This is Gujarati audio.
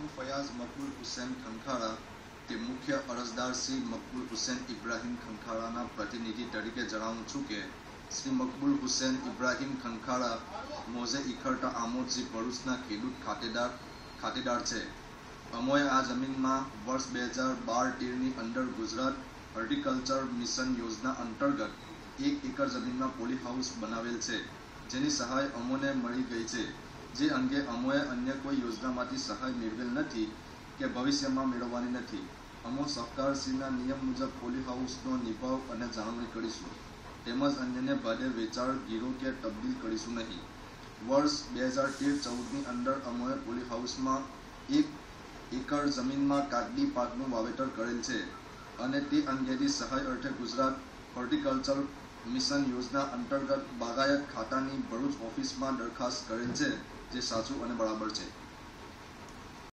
હું ફયાઝ મકબૂલ હુસૈન ખંખાળા તે મુખ્ય અરજદાર શ્રી મકબૂલ હુસૈન ઇબ્રાહીમ ખંખાળાના પ્રતિનિધિ તરીકે જણાવું છું કે શ્રી મકબૂલ હુસૈન ઇબ્રાહીમ ખંખાળા મોઝે ઇખરટા આમોદજી ભરૂચના ખેડૂત ખાતેદાર છે. અમોએ આ જમીનમાં વર્ષ 2012-13ની અંદર ગુજરાત હોર્ટિકલ્ચર મિશન યોજના અંતર્ગત 1 એકર જમીનમાં પોલી હાઉસ બનાવેલ છે, જેની સહાય અમોને મળી ગઈ છે. જે અંગે અમોએ અન્ય કોઈ યોજનામાંથી સહાય મેળવેલ નથી કે ભવિષ્યમાં મેળવવાની નથી. અમો સહકારશ્રીના નિયમ મુજબ પોલી હાઉસનો નિભાવ અને જાળવણી કરીશું, તેમજ અન્યને ભાડે વેચાણ, ગીરો કે તબદીલ કરીશું નહીં. વર્ષ 2013-14ની અંદર અમોએ પોલી હાઉસમાં 1 એકર જમીનમાં કાકડી પાકનું વાવેતર કરેલ છે અને તે અંગેની સહાય અર્થે ગુજરાત હોર્ટિકલ્ચર મિશન યોજના અંતર્ગત બાગાયત ખાતાની ભરૂચ ઓફિસમાં દરખાસ્ત કરેલ છે, જે સાચું અને બરાબર છે.